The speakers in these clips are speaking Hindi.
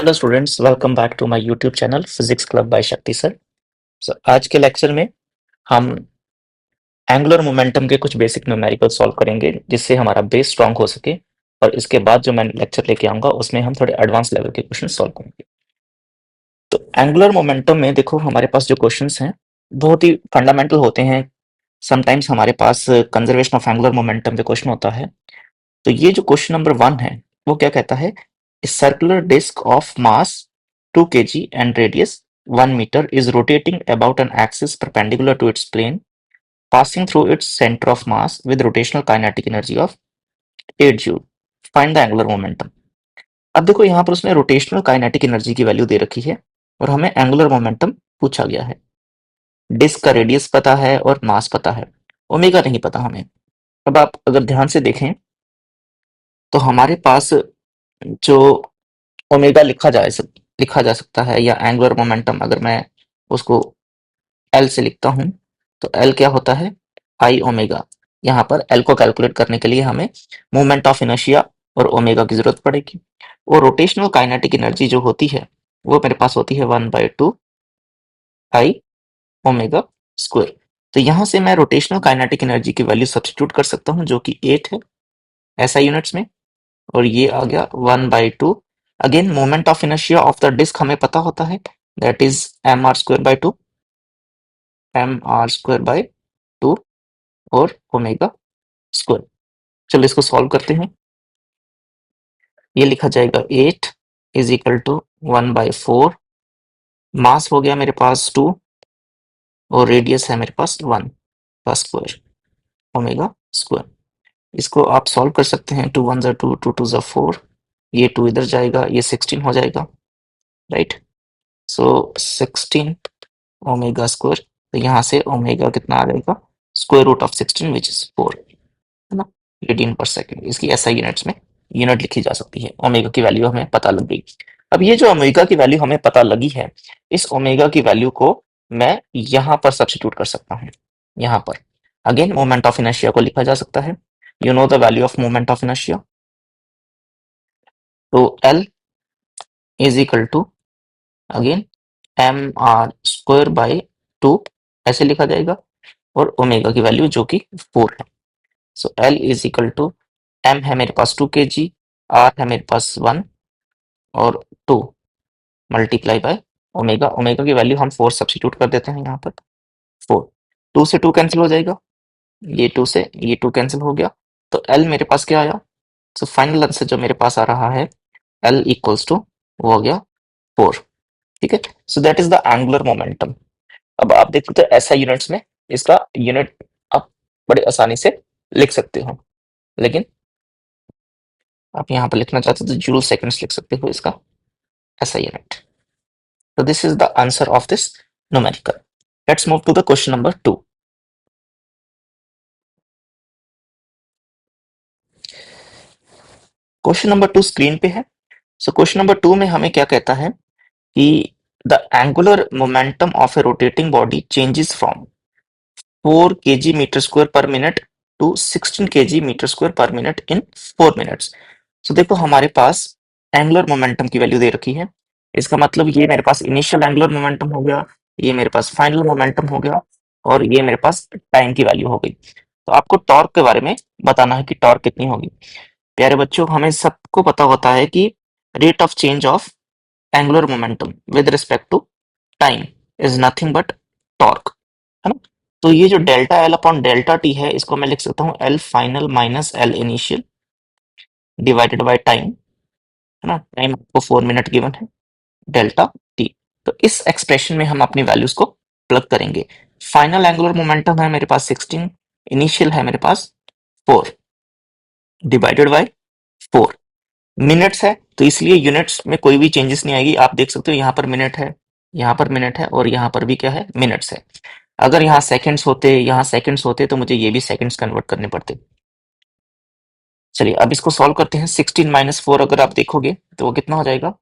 Hello students, welcome back to my YouTube channel physics club by Shakti sir. आज के लेक्चर में हम एंगुलर मोमेंटम के कुछ बेसिक न्यूमेरिकल सॉल्व करेंगे जिससे हमारा बेस स्ट्रांग हो सके। और इसके बाद जो मैं लेक्चर लेके आऊंगा उसमें हम थोड़े एडवांस लेवल के क्वेश्चन सॉल्व करेंगे। तो एंगुलर मोमेंटम में देखो, हमारे पास जो क्वेश्चंस हैं बहुत ही फंडामेंटल होते हैं। समटाइम्स हमारे पास कंजर्वेशन ऑफ एंगुलर मोमेंटम पे क्वेश्चन होता है। तो ये जो क्वेश्चन नंबर 1 है वो क्या कहता है? Circular disc of mass 2 kg and radius 1 meter is rotating about an axis perpendicular to its plane, passing through its center of mass with rotational kinetic energy of 8 joule. Find the angular momentum. अब देखो, यहाँ पर उसने रोटेशनल काइनेटिक एनर्जी की वैल्यू दे रखी है और हमें एंगुलर मोमेंटम पूछा गया है। डिस्क का रेडियस पता है और मास पता है, ओमेगा नहीं पता हमें। अब आप अगर ध्यान से देखें तो हमारे पास जो ओमेगा लिखा जा सकता है, या एंगुलर मोमेंटम अगर मैं उसको एल से लिखता हूं तो एल क्या होता है? आई ओमेगा। यहाँ पर एल को कैलकुलेट करने के लिए हमें मोमेंट ऑफ इनर्शिया और ओमेगा की जरूरत पड़ेगी। और रोटेशनल काइनेटिक एनर्जी जो होती है वो मेरे पास होती है 1/2 आई ओमेगा स्क्वायर। तो यहाँ से मैं रोटेशनल काइनेटिक एनर्जी की वैल्यू सब्स्टिट्यूट कर सकता हूँ जो कि 8 है ऐसा यूनिट्स में। और ये आ गया 1/2। Again moment of inertia of the disc हमें पता होता है, that is mr² by 2, mr² by 2 और ओमेगा स्क्वायर। चलो इसको सॉल्व करते हैं। ये लिखा जाएगा 8 इज इक्वल टू 1/4। मास हो गया मेरे पास 2 और रेडियस है मेरे पास 1 का स्क्वायर, ओमेगा स्क्वायर। इसको आप सॉल्व कर सकते हैं। 2 1 2, 2 2 4, ये 2 इधर जाएगा, ये 16 हो जाएगा, राइट। सो 16 ओमेगा स्क्वायर। तो यहाँ से ओमेगा कितना आ जाएगा? Square root of 16 which is 4, है ना। रेडियन पर सेकंड, इसकी एसआई यूनिट्स में यूनिट लिखी जा सकती है। ओमेगा की वैल्यू हमें पता लग गई। अब ये जो ओमेगा की वैल्यू हमें पता लगी है, इस ओमेगा की वैल्यू को मैं यहाँ पर सब्स्टिट्यूट कर सकता हूँ। यहाँ पर अगेन मोमेंट ऑफ इनर्शिया को लिखा जा सकता है। You know the value of moment of inertia. तो L is equal to again mr² by 2 ऐसे लिखा जाएगा, और ओमेगा की वैल्यू जो कि 4 है। So L is equal to M है मेरे पास 2 kg, आर है मेरे पास 1 और 2 मल्टीप्लाई बाय ओमेगा। ओमेगा की वैल्यू हम 4 सब्स्टिट्यूट कर देते हैं यहाँ पर। 4, 2 से 2 कैंसिल हो जाएगा, ये 2 से ये 2 कैंसिल हो गया। तो एल मेरे पास क्या आया? सो फाइनल आंसर जो मेरे पास आ रहा है, एल इक्वल्स टू वो हो गया 4। ठीक है। So that is the angular momentum. अब आप देख सकते हो ऐसा यूनिट्स में इसका यूनिट आप बड़े आसानी से लिख सकते हो, लेकिन आप यहाँ पर लिखना चाहते हो तो जूल सेकंड्स लिख सकते हो इसका ऐसा unit. So this is the answer of this numerical. Let's move to the question number 2. Question number 2 screen पे है। सो क्वेश्चन नंबर 2 में हमें क्या कहता है कि the angular momentum of a rotating body changes from 4 kg meter square per minute to 16 kg meter square per minute in 4 minutes. So देखो, हमारे पास एंगुलर मोमेंटम की वैल्यू दे रखी है। इसका मतलब ये मेरे पास इनिशियल एंगुलर मोमेंटम हो गया, ये मेरे पास फाइनल मोमेंटम हो गया, और ये मेरे पास टाइम की वैल्यू हो गई। तो आपको टॉर्क के बारे में बताना है कि टॉर्क कितनी होगी। प्यारे बच्चों, हमें सबको पता होता है कि rate of change of angular momentum with respect to time is nothing but torque, है ना। तो ये जो delta L upon delta T है, इसको मैं लिख सकता हूँ L final minus L initial divided by time, है ना। टाइम आपको 4 मिनट गिवन है, डेल्टा टी। तो इस एक्सप्रेशन में हम अपनी वैल्यूज को प्लग करेंगे। फाइनल एंगुलर मोमेंटम है मेरे पास 16, इनिशियल है मेरे पास 4 डिवाइडेड बाय 4। मिनट्स है तो इसलिए यूनिट्स में कोई भी चेंजेस नहीं आएगी। आप देख सकते हो यहाँ पर मिनट है, यहाँ पर मिनट है, और यहाँ पर भी क्या है? मिनट्स है। अगर यहाँ सेकंड्स होते, यहाँ सेकंड्स होते तो मुझे ये भी सेकंड्स कन्वर्ट करने पड़ते। चलिए अब इसको सॉल्व करते हैं। 16 माइनस 4 अगर आप देखोगे तो वो कितना हो जाएगा?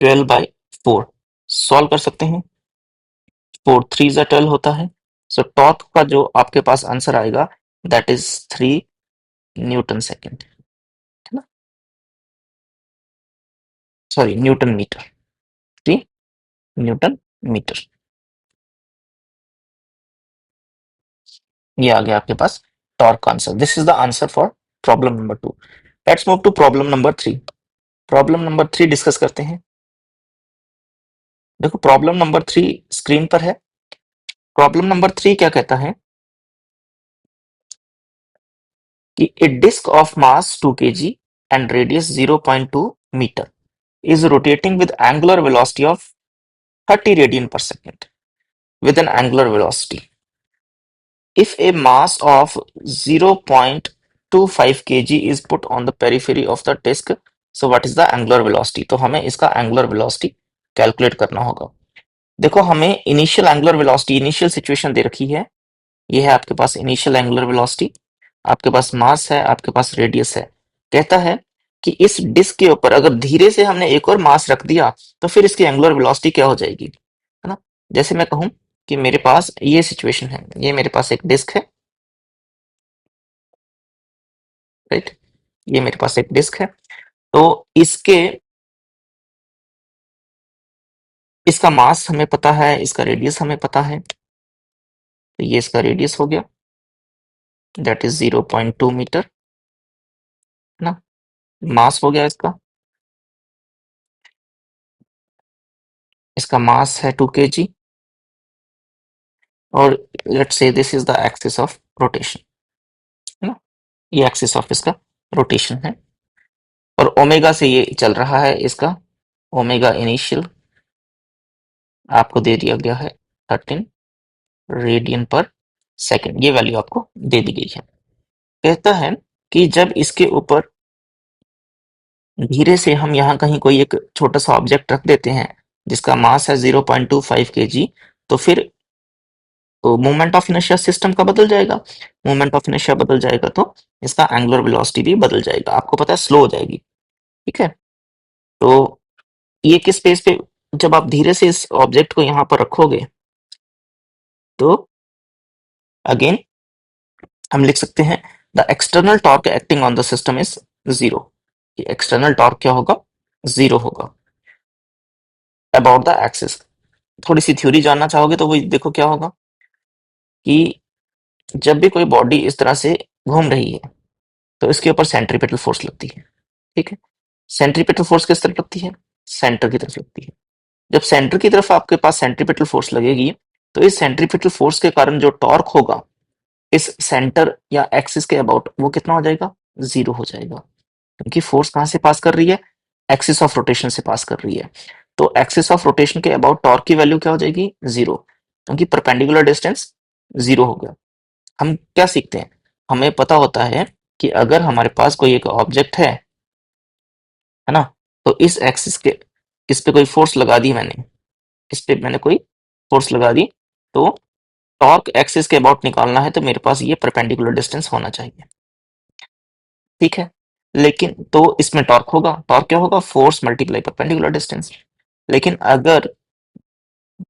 12/4 सॉल्व कर सकते हैं। 4 3 जा 12 होता है। सो टॉर्क का जो आपके पास आंसर आएगा दैट इज 3 न्यूटन सेकेंड, है ना। Sorry newton meter, 3 newton meter. ये आ गया आपके पास torque answer. This is the answer for problem number 2। Let's move to problem number 3। Problem number 3 discuss करते हैं। देखो प्रॉब्लम नंबर 3 स्क्रीन पर है। प्रॉब्लम नंबर 3 क्या कहता है कि a disc of mass 2 kg and radius 0.2 meter is rotating with angular velocity of 30 radian per second with an angular velocity. If a mass of 0.25 kg is put on the periphery of the disk, so what is the angular velocity? तो हमें इसका angular velocity कैलकुलेट करना होगा। देखो हमें initial angular velocity, initial situation दे रखी है। ये है आपके पास इनिशियल एंगुलर वेलोसिटी, आपके पास मास है, आपके पास रेडियस है। कहता है कि इस डिस्क के ऊपर अगर धीरे से हमने एक और मास रख दिया तो फिर इसकी एंगुलर वेलोसिटी क्या हो जाएगी, है ना। जैसे मैं कहूं कि मेरे पास ये सिचुएशन है, ये मेरे पास एक डिस्क है, राइट, ये मेरे पास एक डिस्क है। तो इसके इसका मास हमें पता है, इसका रेडियस हमें पता है। तो ये इसका रेडियस हो गया, दैट इज 0.2 मीटर, है ना। मास हो गया इसका मास है 2 kg, और let's say this is the axis of rotation, है ना। ये एक्सिस ऑफ इसका रोटेशन है, और ओमेगा से ये चल रहा है। इसका ओमेगा इनिशियल आपको दे दिया गया है 13 रेडियन पर सेकेंड, ये वैल्यू आपको दे दी गई है। कहता है कि जब इसके ऊपर धीरे से हम यहाँ कहीं कोई एक छोटा सा ऑब्जेक्ट रख देते हैं जिसका मास है 0.25 kg, तो फिर मोमेंट ऑफ इनर्शिया सिस्टम का बदल जाएगा। मोमेंट ऑफ इनर्शिया बदल जाएगा तो इसका एंगुलर वेलोसिटी भी बदल जाएगा, आपको पता है स्लो हो जाएगी, ठीक है। तो ये किस स्पेस पे, जब आप धीरे से इस ऑब्जेक्ट को यहाँ पर रखोगे तो अगेन हम लिख सकते हैं the external torque acting on the system is zero. External torque क्या होगा, जीरो होगा अबाउट द एक्सिस। थोड़ी सी थ्योरी जानना चाहोगे तो वही देखो क्या होगा कि जब भी कोई बॉडी इस तरह से घूम रही है तो इसके ऊपर सेंट्रीपिटल फोर्स लगती है, ठीक है। सेंट्रीपिटल फोर्स किस तरफ लगती है, सेंटर की तरफ लगती है। जब सेंटर की तरफ आपके पास सेंट्रीपिटल फोर्स लगेगी तो इस सेंट्रीपिटल फोर्स के कारण जो टॉर्क होगा इस सेंटर या एक्सिस के अबाउट वो कितना हो जाएगा, जीरो हो जाएगा। क्योंकि फोर्स कहां से पास कर रही है, एक्सिस ऑफ रोटेशन से पास कर रही है। तो एक्सिस ऑफ रोटेशन के अबाउट टॉर्क की वैल्यू क्या हो जाएगी, जीरो, क्योंकि परपेंडिकुलर डिस्टेंस जीरो हो गया। हम क्या सीखते हैं, हमें पता होता है कि अगर हमारे पास कोई एक ऑब्जेक्ट है ना, तो इस एक्सिस के, इस पे कोई फोर्स लगा दी मैंने, इस पे मैंने कोई फोर्स लगा दी, तो टॉर्क एक्सिस के अबाउट निकालना है तो मेरे पास ये परपेंडिकुलर डिस्टेंस होना चाहिए, ठीक है। लेकिन तो इसमें टॉर्क होगा, टॉर्क क्या होगा, फोर्स मल्टीप्लाई परपेंडिकुलर डिस्टेंस। लेकिन अगर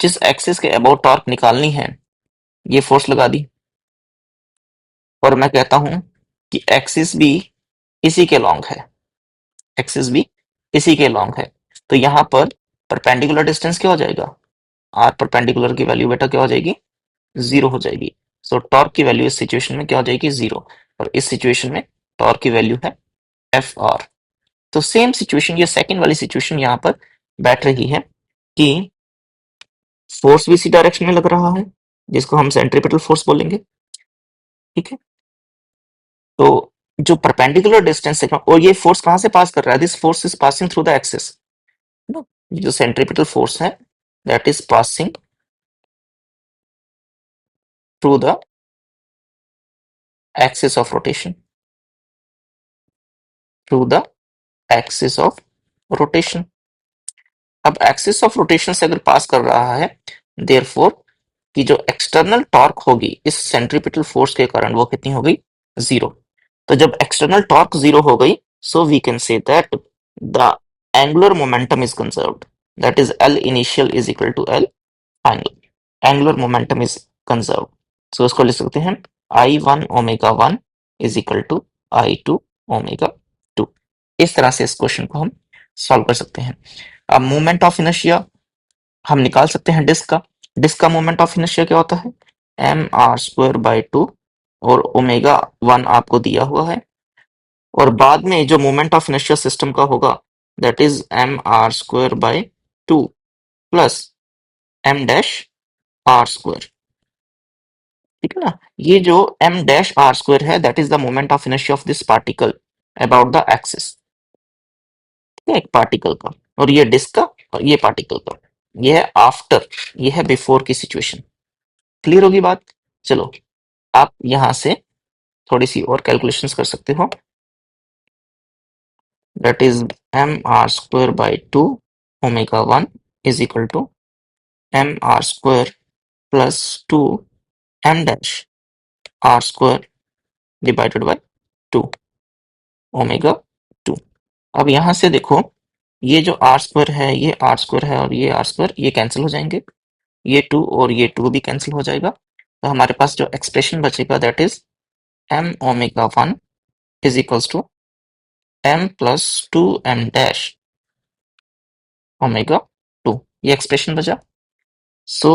जिस एक्सिस के अबाउट टॉर्क निकालनी है ये फोर्स लगा दी, और मैं कहता हूं कि एक्सिस भी इसी के लॉन्ग है, एक्सिस भी इसी के लॉन्ग है, तो यहाँ पर परपेंडिकुलर डिस्टेंस क्या हो जाएगा, आर परपेंडिकुलर की वैल्यू बेटा क्या हो जाएगी, जीरो हो जाएगी। सो टॉर्क की वैल्यू इस सिचुएशन में क्या हो जाएगी, जीरो, और इस सिचुएशन में टॉर्क की वैल्यू है एफ आर। तो सेम सिचुएशन, ये सेकंड वाली सिचुएशन यहाँ पर बैठ रही है कि फोर्स भी इसी डायरेक्शन में लग रहा है जिसको हम सेंट्रीपिटल फोर्स बोलेंगे, ठीक है। तो जो परपेंडिकुलर डिस्टेंस है और ये फोर्स कहां से पास कर रहा है, this force is passing through the axis, जो सेंट्रीपिटल फोर्स है that is passing through the axis of rotation, through the axis of rotation. अब एक्सिस ऑफ रोटेशन से अगर पास कर रहा है, देयरफॉर कि जो एक्सटर्नल टॉर्क होगी इस सेंट्रीपिटल फोर्स के कारण वो कितनी हो गई, जीरो। तो जब एक्सटर्नल टॉर्क जीरो हो गई, so we can say that the angular momentum is conserved, that is L initial is equal to L final, angular momentum is conserved. So इसको लिख सकते हैं I one omega one is equal to I two omega two. इस तरह से इस क्वेश्चन को हम सॉल्व कर सकते हैं। अब मोमेंट ऑफ इनर्शिया हम निकाल सकते हैं डिस्क का। डिस्क का मोमेंट ऑफ इनर्शिया क्या होता है? mr² by 2 और ओमेगा 1 आपको दिया हुआ है। और बाद में जो मोमेंट ऑफ इनर्शिया सिस्टम का होगा that is mr² by 2 plus m dash R square. ठीक है ना? ये जो m डैश आर स्क्वायर है that is the moment of inertia of this particle about the axis. एक पार्टिकल का, और ये डिस्क का, और ये पार्टिकल का। ये है आफ्टर, ये है बिफोर की सिचुएशन। क्लियर होगी बात? चलो, आप यहां से थोड़ी सी और कैलकुलेशंस कर सकते हो। That is mr² by 2 omega 1 is equal to mr² plus 2 m dash R square divided by 2 omega 2। अब यहां से देखो, ये जो आर स्क्वायर है, ये आर स्क्वायर है, और ये आर स्क्वायर, ये कैंसिल हो जाएंगे। ये 2 और ये 2 भी कैंसिल हो जाएगा। तो हमारे पास जो एक्सप्रेशन बचेगा that is m omega 1 is equals to m plus 2m dash omega 2। ये एक्सप्रेशन बचा। So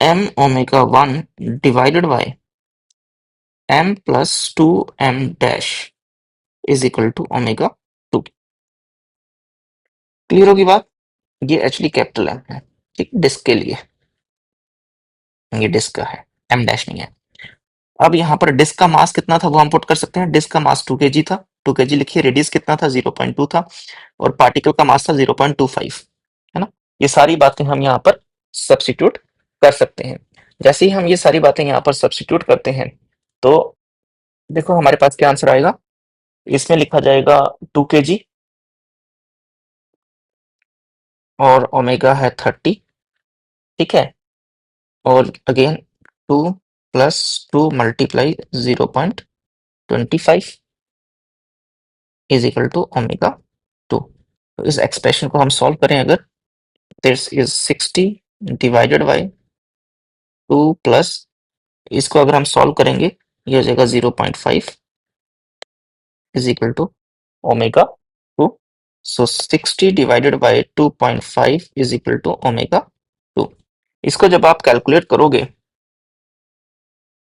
m omega 1 divided by m plus 2m dash is equal to omega 2। Clear होगी बात? ये एक्चुअली कैपिटल M है, ठीक, डिस्क के लिए। ये डिस्क का है, m डैश नहीं है। अब यहाँ पर डिस्क का मास कितना था वो हम पुट कर सकते हैं। डिस्क का मास 2 kg था, 2 kg लिखिए। रेडियस कितना था? 0.2 था। और पार्टिकल का मास था 0.25, है ना? ये सारी बातें हम यहाँ पर सब्स्टिट्यूट कर सकते हैं। जैसे ही हम ये सारी बातें यहाँ पर सब्स्टिट्यूट करते हैं तो देखो हमारे पास क्या आंसर आएगा। इसमें लिखा जाएगा 2 kg, और ओमेगा है 30, ठीक है। और again 2 plus 2 multiply 0.25 is equal to omega 2। तो इस एक्सप्रेशन को हम सॉल्व करें अगर, this is 60 divided by 2 plus, इसको अगर हम सॉल्व करेंगे ये हो जाएगा 0.5 is equal to omega 2। So 60 divided by 2.5 is equal to omega 2। इसको जब आप कैलकुलेट करोगे,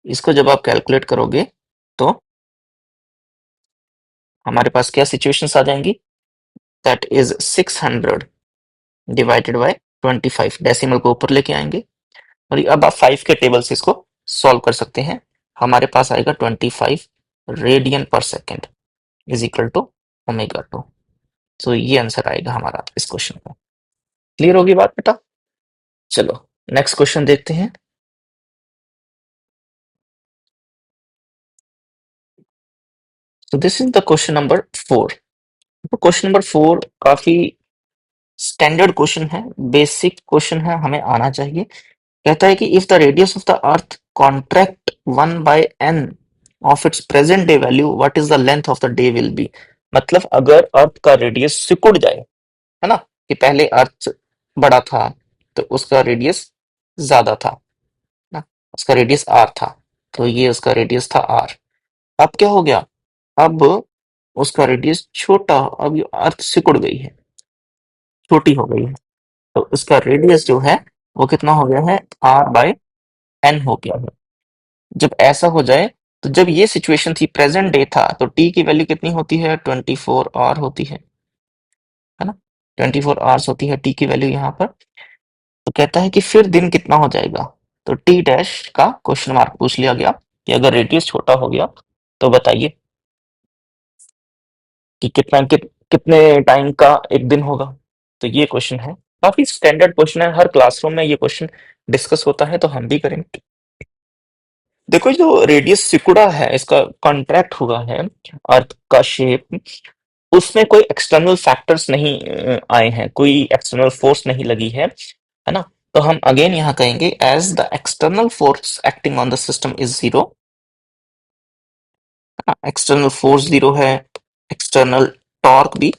इसको जब आप कैलकुलेट करोगे तो हमारे पास क्या सिचुएशंस आ जाएंगी? That is 600 divided by 25, decimal को ऊपर लेके आएंगे। और ये अब आप 5 के टेबल से इसको सॉल्व कर सकते हैं। हमारे पास आएगा 25 radian per second is equal to omega 2। तो ये आंसर आएगा हमारा इस क्वेश्चन का। क्लियर होगी बात बेटा? चलो नेक्स्ट क्वेश्चन देखते हैं। तो this is the question number 4। तो क्वेश्चन नंबर 4 काफी स्टैंडर्ड क्वेश्चन है, बेसिक क्वेश्चन है, हमें आना चाहिए। कहता है कि if the radius of the earth contract 1/n of its present day value, what is the length of the day will be. मतलब अगर अर्थ का रेडियस सिकुड़ जाए, है ना, कि पहले अर्थ बड़ा था तो उसका रेडियस ज्यादा था ना, उसका रेडियस आर था, तो ये उसका रेडियस था आर। अब क्या हो गया? अब उसका रेडियस छोटा, अब ये अर्थ सिकुड़ गई है, छोटी हो गई है, तो उसका रेडियस जो है वो कितना हो गया है? r/n हो गया है। जब ऐसा हो जाए, तो जब ये सिचुएशन थी, प्रेजेंट डे था, तो t की वैल्यू कितनी होती है? 24 आवर होती है ना? 24 आवर्स होती है t की वैल्यू यहाँ पर। तो कहता है कि फिर दिन कितना हो जाएगा? तो t डैश का क्वेश्चन मार्क पूछ लिया गया कि अगर रेडियस छोटा हो गया तो बताइए कि कितने टाइम का एक दिन होगा। तो ये क्वेश्चन है, काफी स्टैंडर्ड क्वेश्चन है, हर क्लासरूम में ये क्वेश्चन डिस्कस होता है, तो हम भी करेंगे। देखो जो रेडियस सिकुड़ा है, इसका कॉन्ट्रैक्ट हुआ है अर्थ का शेप, उसमें कोई एक्सटर्नल फैक्टर्स नहीं आए हैं, कोई एक्सटर्नल फोर्स नहीं लगी है ना? तो हम अगेन यहाँ कहेंगे as the external force acting on the system is zero. External force zero है, एक्सटर्नल टॉर्क भी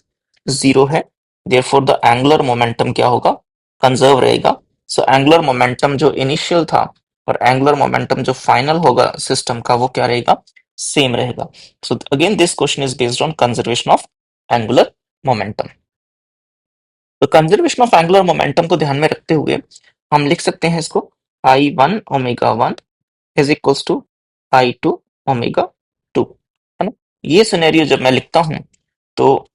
जीरो है, देयरफॉर द एंगुलर मोमेंटम क्या होगा? कंजर्व रहेगा। सो एंगुलर मोमेंटम जो इनिशियल था और एंगुलर मोमेंटम जो फाइनल होगा सिस्टम का, वो क्या रहेगा? सेम रहेगा। So again this question is based on conservation of angular momentum. तो कंजर्वेशन ऑफ एंगुलर मोमेंटम को ध्यान में रखते हुए हम लिख सकते हैं इसको I1 ω1 is equals to I2 ω2, है ना। ये सिनेरियो जब मैं लिखता हूं तो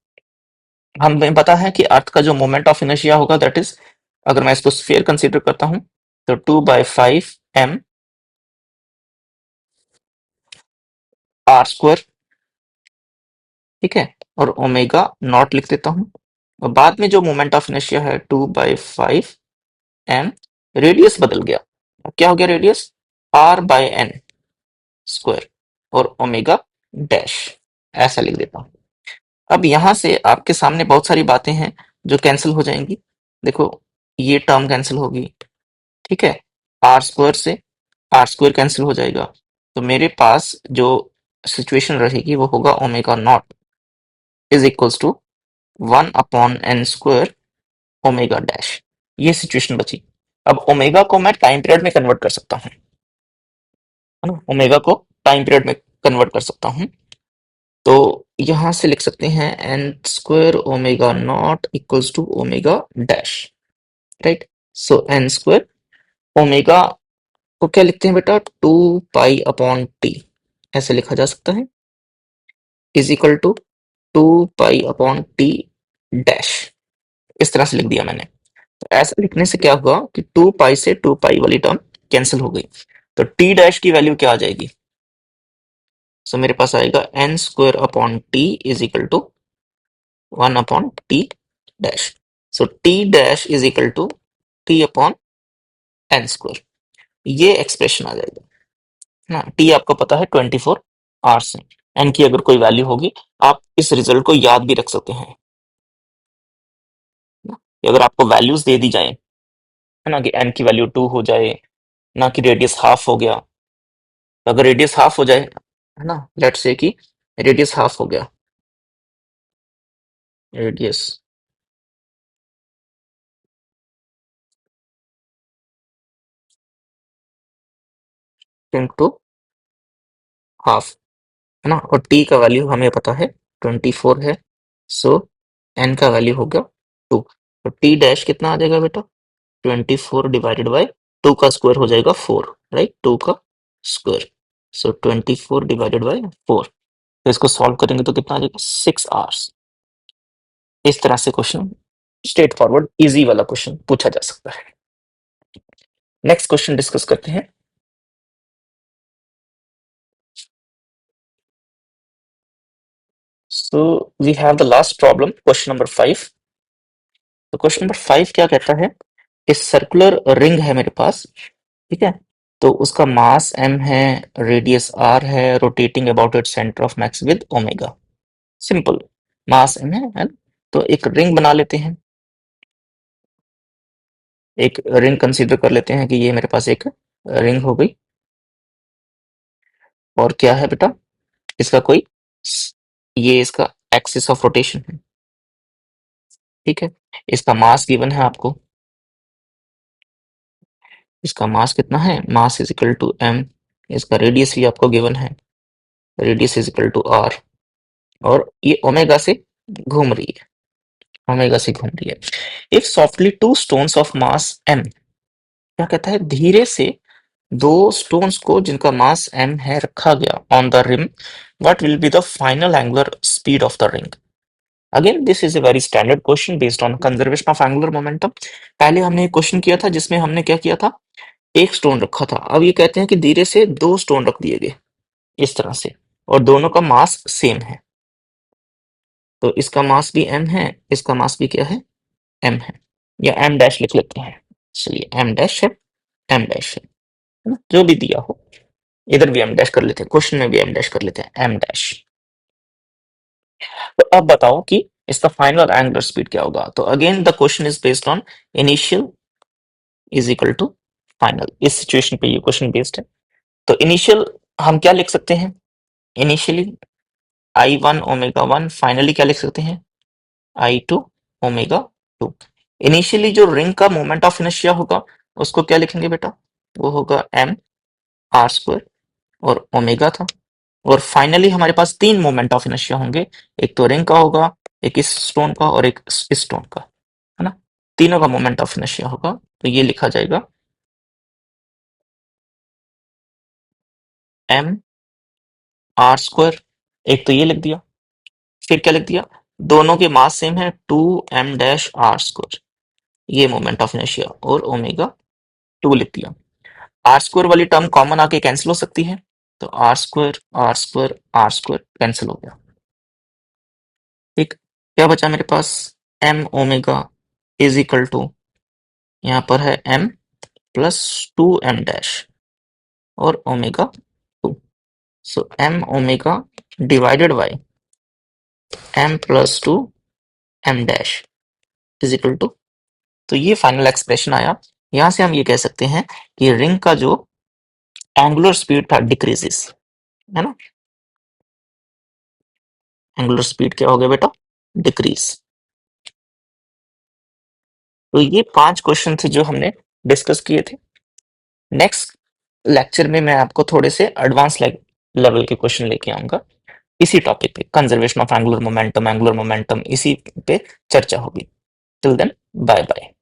हमें पता है कि अर्थ का जो मोमेंट ऑफ इनर्शिया होगा दैट इज, अगर मैं इसको स्फीयर कंसीडर करता हूं तो 2/5 m r², ठीक है, और ओमेगा नॉट लिख देता हूं। और बाद में जो मोमेंट ऑफ इनर्शिया है 2/5 m, रेडियस बदल गया, अब क्या हो गया रेडियस r/n² और ओमेगा डैश, ऐसा लिख देता हूं। अब यहां से आपके सामने बहुत सारी बातें हैं जो कैंसिल हो जाएंगी। देखो, ये टर्म कैंसिल होगी, ठीक है, r² से r² कैंसिल हो जाएगा, तो मेरे पास जो सिचुएशन रहेगी वो होगा omega naught is equals to 1/n² omega dash. ये सिचुएशन बची। अब ओमेगा को मैं टाइम पीरियड में कन्वर्ट कर सकता हूँ, है ना, ओमेगा को टाइम पीरियड में कन्वर्ट कर सकता हूँ। तो यहां से लिख सकते हैं n² omega not equals to omega dash, right. So n² omega को क्या लिखते हैं बेटा, 2π/t, ऐसे लिखा जा सकता है, is equal to 2π/t dash, इस तरह से लिख दिया मैंने। तो ऐसा लिखने से क्या हुआ कि 2π से 2π वाली टर्म कैंसिल हो गई, तो टी डैश की वैल्यू क्या आ जाएगी, सो मेरे पास आएगा n²/t is equal to 1/t dash. So T dash is equal to t/n², ये एक्सप्रेशन आ जाएगा ना। टी आपको पता है 24 आवर्स है, एन की अगर कोई वैल्यू होगी आप इस रिजल्ट को याद भी रख सकते हैं ना, कि अगर आपको वैल्यूज दे दी जाए, है ना, कि एन की वैल्यू 2 हो जाए ना, कि रेडियस हाफ हो गया, तो अगर रेडियस हाफ हो जाए, है ना, लेट्स से कि रेडियस हाफ हो गया, रेडियस इंटू हाफ, है ना, और टी का वैल्यू हमें पता है 24 है, सो एन का वैल्यू होगा 2, तो टी डैश कितना आ जाएगा बेटा, 24 डिवाइडेड बाय 2 का स्क्वायर हो जाएगा 4, राइट, 2 का स्क्वायर, सो 24 डिवाइडेड बाय 4, तो इसको सॉल्व करेंगे तो कितना आ जाएगा 6 आवर्स। इस तरह से क्वेश्चन स्ट्रेट फॉरवर्ड इजी वाला क्वेश्चन पूछा जा सकता है। नेक्स्ट क्वेश्चन डिस्कस करते हैं। So we have the last problem, question number 5। तो क्वेश्चन नंबर 5 क्या कहता है, इस सर्कुलर रिंग है मेरे पास, ठीक है, तो उसका मास m है, रेडियस r है, rotating about its centre of max with omega. Simple, mass m है ना? तो एक रिंग बना लेते हैं, एक रिंग कंसीडर कर लेते हैं कि ये मेरे पास एक रिंग हो गई, और क्या है बेटा, इसका कोई ये इसका एक्सिस ऑफ रोटेशन है, ठीक है, इसका मास गिवन है आपको, इसका मास कितना है, mass is equal to m, इसका रेडियस भी आपको गिवन है, radius is equal to r, और ये ओमेगा से घूम रही है, ओमेगा से घूम रही है। If softly two stones of mass m, क्या कहता है, धीरे से दो स्टोन्स को जिनका मास m है रखा गया on the rim, what will be the final angular speed of the ring. Again this is a very standard question based on conservation of angular momentum. पहले हमने एक क्वेश्चन किया था जिसमें हमने क्या किया था, एक स्टोन रखा था, अब ये कहते हैं कि धीरे से दो स्टोन रख दिए गए इस तरह से, और दोनों का मास सेम है, तो इसका मास भी m है, इसका मास भी क्या है, m है, या m डैश लिख लेते हैं, चलिए m डैश है, m डैश है ना, जो भी दिया हो, इधर भी m डैश कर लेते हैं, क्वेश्चन में भी m डैश कर लेते हैं, m डैश। तो अब बताओ कि इसका फाइनल एंगुलर स्पीड क्या होगा। तो again the question is based on initial is equal to final, इस सिचुएशन पे ये क्वेश्चन बेस्ड है। तो इनिशियल हम क्या लिख सकते हैं, इनिशियली I1 ω1, फाइनली क्या लिख सकते हैं, I2 ω2। इनिशियली जो रिंग का मोमेंट ऑफ इनर्शिया होगा उसको क्या लिखेंगे बेटा, वो होगा m r² और ओमेगा था, और फाइनली हमारे पास तीन मोमेंट ऑफ इनर्शिया होंगे, एक तो रिंग का होगा, एक इस स्टोन का, और एक इस स्टोन का, है ना। तीनों का मोमेंट ऑफ इनर्शिया होगा, तो ये लिखा जाएगा एम आर स्क्वायर। एक तो ये लिख दिया, फिर क्या लिख दिया, दोनों के मास सेम है, 2m-r², ये मोमेंट ऑफ इनर्शिया, और ओमेगा 2 लिख दिया। आर स्क्वायर वाली टर्म कॉमन आके कैंसिल हो सकती है, तो R square R square R square cancel हो गया। ठीक, क्या बचा मेरे पास, M omega is equal to, यहाँ पर है एम प्लस 2m' और omega 2। So M omega divided by M plus 2m' is equal to, तो ये फाइनल एक्सप्रेशन आया। यहां से हम ये कह सकते हैं कि रिंग का जो एंगुलर स्पीड था डिक्रीजेस, है ना, एंगुलर स्पीड क्या हो गया बेटा, डिक्रीज। तो ये 5 क्वेश्चन थे जो हमने डिस्कस किए थे। नेक्स्ट लेक्चर में मैं आपको थोड़े से एडवांस लेवल के क्वेश्चन लेके आऊंगा, इसी टॉपिक पे, कंजर्वेशन ऑफ एंगुलर मोमेंटम, इसी पे चर्चा होगी। Till then, bye bye.